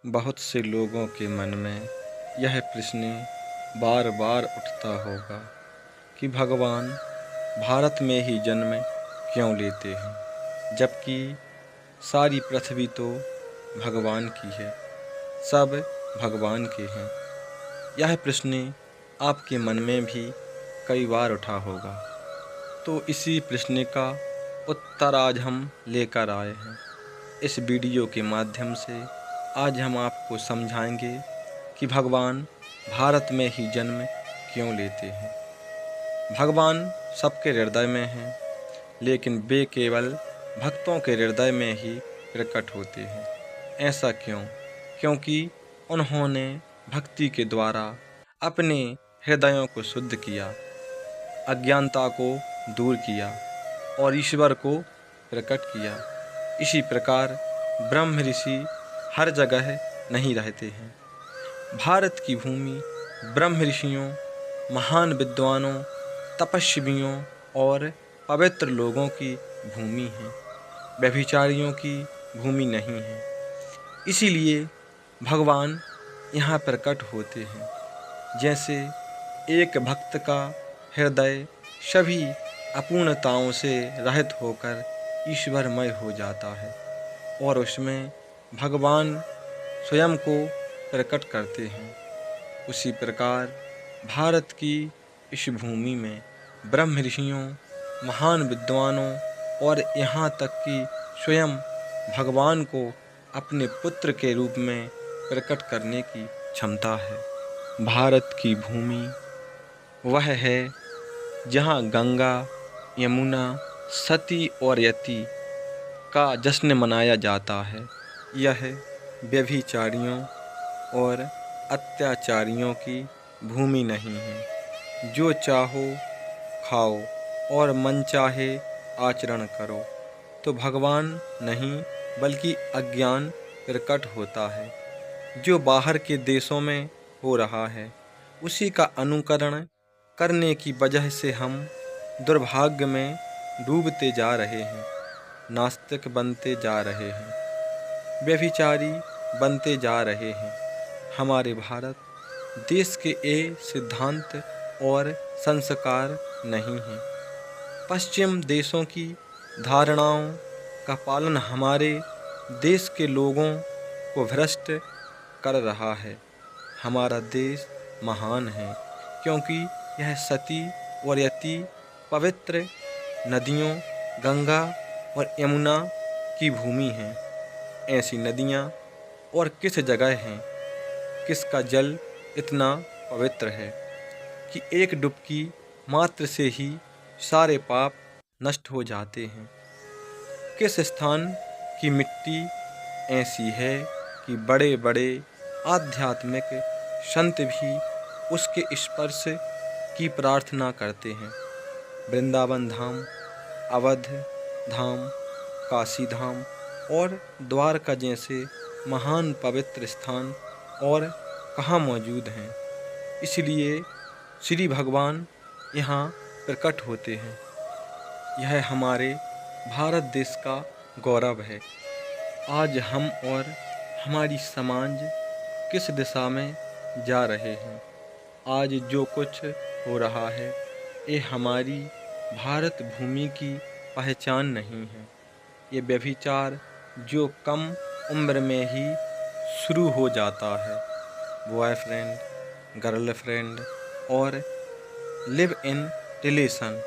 बहुत से लोगों के मन में यह प्रश्न बार बार उठता होगा कि भगवान भारत में ही जन्म क्यों लेते हैं, जबकि सारी पृथ्वी तो भगवान की है, सब भगवान के हैं। यह प्रश्न आपके मन में भी कई बार उठा होगा, तो इसी प्रश्न का उत्तर आज हम लेकर आए हैं। इस वीडियो के माध्यम से आज हम आपको समझाएंगे कि भगवान भारत में ही जन्म क्यों लेते हैं। भगवान सबके हृदय में हैं, लेकिन वे केवल भक्तों के हृदय में ही प्रकट होते हैं। ऐसा क्यों? क्योंकि उन्होंने भक्ति के द्वारा अपने हृदयों को शुद्ध किया, अज्ञानता को दूर किया और ईश्वर को प्रकट किया। इसी प्रकार ब्रह्म ऋषि हर जगह नहीं रहते हैं। भारत की भूमि ब्रह्म ऋषियों, महान विद्वानों, तपस्वियों और पवित्र लोगों की भूमि है, व्यभिचारियों की भूमि नहीं है। इसीलिए भगवान यहाँ प्रकट होते हैं। जैसे एक भक्त का हृदय सभी अपूर्णताओं से रहित होकर ईश्वरमय हो जाता है और उसमें भगवान स्वयं को प्रकट करते हैं, उसी प्रकार भारत की इस भूमि में ब्रह्म ऋषियों, महान विद्वानों और यहाँ तक कि स्वयं भगवान को अपने पुत्र के रूप में प्रकट करने की क्षमता है। भारत की भूमि वह है जहाँ गंगा, यमुना, सती और यति का जश्न मनाया जाता है। यह व्यभिचारियों और अत्याचारियों की भूमि नहीं है। जो चाहो खाओ और मन चाहे आचरण करो, तो भगवान नहीं बल्कि अज्ञान प्रकट होता है। जो बाहर के देशों में हो रहा है, उसी का अनुकरण करने की वजह से हम दुर्भाग्य में डूबते जा रहे हैं, नास्तिक बनते जा रहे हैं, व्यभिचारी बनते जा रहे हैं। हमारे भारत देश के ये सिद्धांत और संस्कार नहीं हैं। पश्चिम देशों की धारणाओं का पालन हमारे देश के लोगों को भ्रष्ट कर रहा है। हमारा देश महान है क्योंकि यह सती और यति पवित्र नदियों गंगा और यमुना की भूमि है। ऐसी नदियाँ और किस जगह हैं, किसका जल इतना पवित्र है कि एक डुबकी मात्र से ही सारे पाप नष्ट हो जाते हैं। किस स्थान की मिट्टी ऐसी है कि बड़े बड़े आध्यात्मिक संत भी उसके स्पर्श की प्रार्थना करते हैं। वृंदावन धाम, अवध धाम, काशी धाम और द्वारका जैसे महान पवित्र स्थान और कहाँ मौजूद हैं। इसलिए श्री भगवान यहाँ प्रकट होते हैं। यह हमारे भारत देश का गौरव है। आज हम और हमारी समाज किस दिशा में जा रहे हैं, आज जो कुछ हो रहा है, ये हमारी भारत भूमि की पहचान नहीं है। ये व्यभिचार जो कम उम्र में ही शुरू हो जाता है, बॉयफ्रेंड, गर्लफ्रेंड और लिव इन रिलेशन,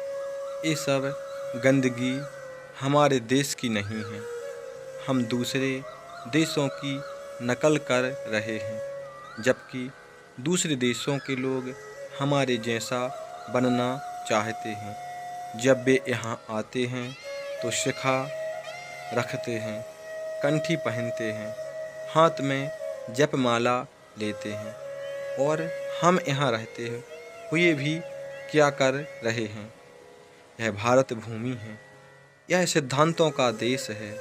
ये सब गंदगी हमारे देश की नहीं है। हम दूसरे देशों की नकल कर रहे हैं, जबकि दूसरे देशों के लोग हमारे जैसा बनना चाहते हैं। जब वे यहाँ आते हैं तो शिखा रखते हैं, कंठी पहनते हैं, हाथ में जपमाला लेते हैं, और हम यहाँ रहते हुए भी क्या कर रहे हैं? यह भारत भूमि है, यह सिद्धांतों का देश है।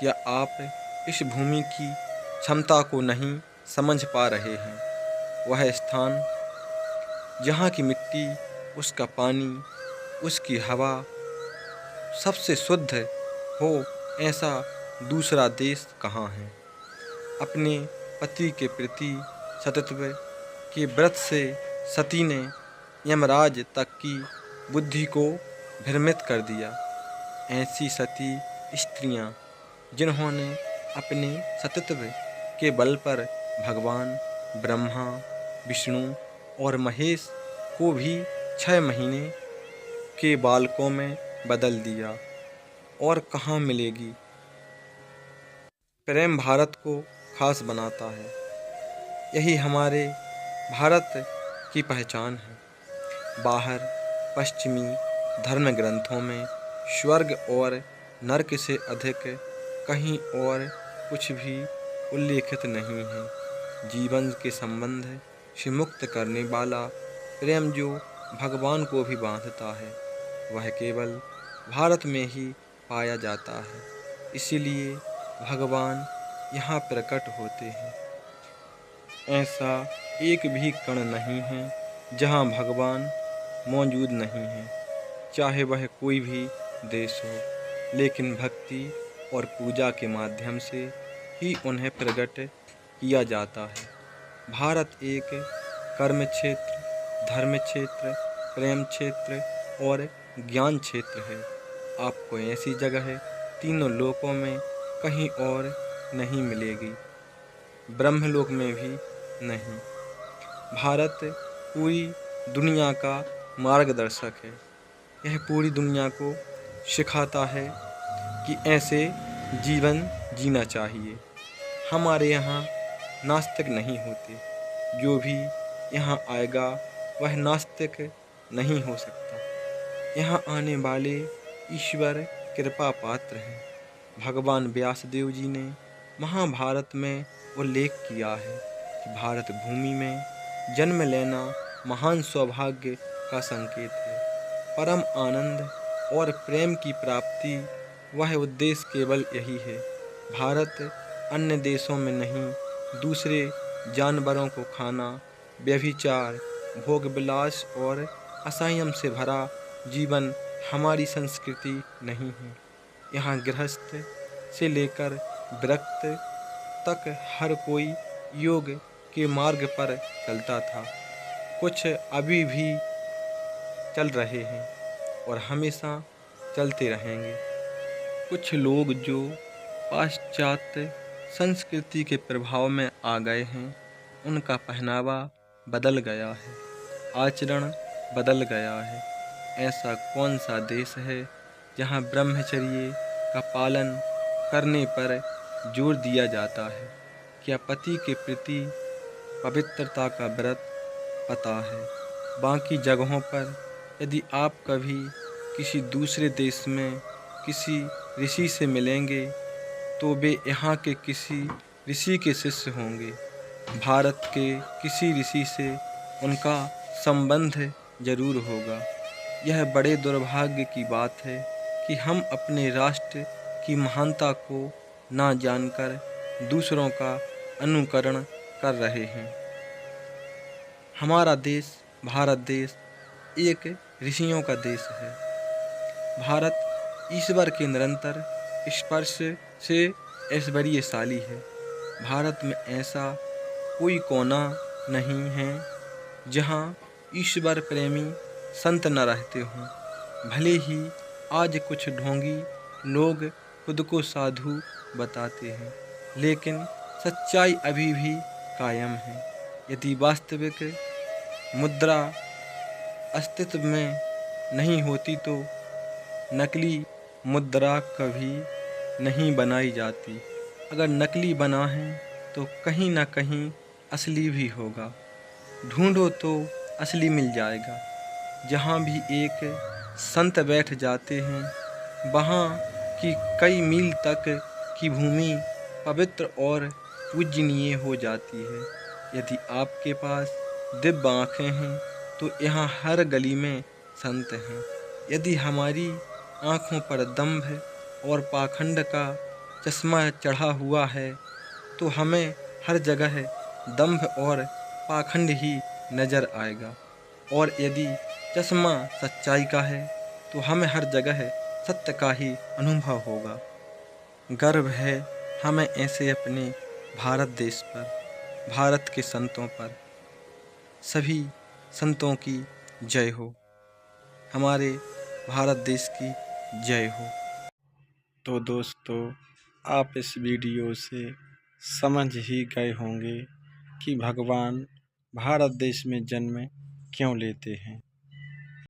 क्या आप इस भूमि की क्षमता को नहीं समझ पा रहे हैं? वह स्थान जहाँ की मिट्टी, उसका पानी, उसकी हवा सबसे शुद्ध हो, ऐसा दूसरा देश कहाँ है? अपने पति के प्रति सतत्व के व्रत से सती ने यमराज तक की बुद्धि को भ्रमित कर दिया। ऐसी सती स्त्रियां जिन्होंने अपने सतत्व के बल पर भगवान ब्रह्मा, विष्णु और महेश को भी 6 महीने के बालकों में बदल दिया, और कहाँ मिलेगी। प्रेम भारत को खास बनाता है। यही हमारे भारत की पहचान है। बाहर पश्चिमी धर्म ग्रंथों में स्वर्ग और नरक से अधिक कहीं और कुछ भी उल्लेखित नहीं है। जीवन के संबंध से मुक्त करने वाला प्रेम जो भगवान को भी बांधता है, वह केवल भारत में ही पाया जाता है। इसीलिए भगवान यहाँ प्रकट होते हैं। ऐसा एक भी कण नहीं है जहाँ भगवान मौजूद नहीं है, चाहे वह कोई भी देश हो। लेकिन भक्ति और पूजा के माध्यम से ही उन्हें प्रकट किया जाता है। भारत एक कर्म क्षेत्र, धर्म क्षेत्र, प्रेम क्षेत्र और ज्ञान क्षेत्र है। आपको ऐसी जगह तीनों लोकों में कहीं और नहीं मिलेगी, ब्रह्मलोक में भी नहीं। भारत पूरी दुनिया का मार्गदर्शक है। यह पूरी दुनिया को सिखाता है कि ऐसे जीवन जीना चाहिए। हमारे यहाँ नास्तिक नहीं होते। जो भी यहाँ आएगा वह नास्तिक नहीं हो सकता। यहाँ आने वाले ईश्वर कृपा पात्र हैं। भगवान व्यासदेव जी ने महाभारत में उल्लेख किया है कि भारत भूमि में जन्म लेना महान सौभाग्य का संकेत है। परम आनंद और प्रेम की प्राप्ति, वह उद्देश्य केवल यही है। भारत अन्य देशों में नहीं, दूसरे जानवरों को खाना, व्यभिचार, भोग विलास और असंयम से भरा जीवन हमारी संस्कृति नहीं है। यहाँ गृहस्थ से लेकर विरक्त तक हर कोई योग के मार्ग पर चलता था। कुछ अभी भी चल रहे हैं और हमेशा चलते रहेंगे। कुछ लोग जो पाश्चात्य संस्कृति के प्रभाव में आ गए हैं, उनका पहनावा बदल गया है, आचरण बदल गया है। ऐसा कौन सा देश है जहाँ ब्रह्मचर्य का पालन करने पर जोर दिया जाता है? क्या पति के प्रति पवित्रता का व्रत पता है? बाकी जगहों पर यदि आप कभी किसी दूसरे देश में किसी ऋषि से मिलेंगे तो वे यहाँ के किसी ऋषि के शिष्य होंगे। भारत के किसी ऋषि से उनका संबंध जरूर होगा। यह बड़े दुर्भाग्य की बात है कि हम अपने राष्ट्र की महानता को ना जानकर दूसरों का अनुकरण कर रहे हैं। हमारा देश भारत देश एक ऋषियों का देश है। भारत ईश्वर के निरंतर स्पर्श से ऐश्वर्यशाली है। भारत में ऐसा कोई कोना नहीं है जहाँ ईश्वर प्रेमी संत न रहते हों। भले ही आज कुछ ढोंगी लोग खुद को साधु बताते हैं, लेकिन सच्चाई अभी भी कायम है। यदि वास्तविक मुद्रा अस्तित्व में नहीं होती तो नकली मुद्रा कभी नहीं बनाई जाती। अगर नकली बना है तो कहीं ना कहीं असली भी होगा। ढूंढो तो असली मिल जाएगा। जहाँ भी एक संत बैठ जाते हैं, वहाँ की कई मील तक की भूमि पवित्र और पूजनीय हो जाती है। यदि आपके पास दिव्य आँखें हैं तो यहाँ हर गली में संत हैं। यदि हमारी आँखों पर दंभ और पाखंड का चश्मा चढ़ा हुआ है तो हमें हर जगह दंभ और पाखंड ही नज़र आएगा, और यदि चश्मा सच्चाई का है तो हमें हर जगह सत्य का ही अनुभव होगा। गर्व है हमें ऐसे अपने भारत देश पर। भारत के संतों पर, सभी संतों की जय हो। हमारे भारत देश की जय हो। तो दोस्तों, आप इस वीडियो से समझ ही गए होंगे कि भगवान भारत देश में जन्म क्यों लेते हैं।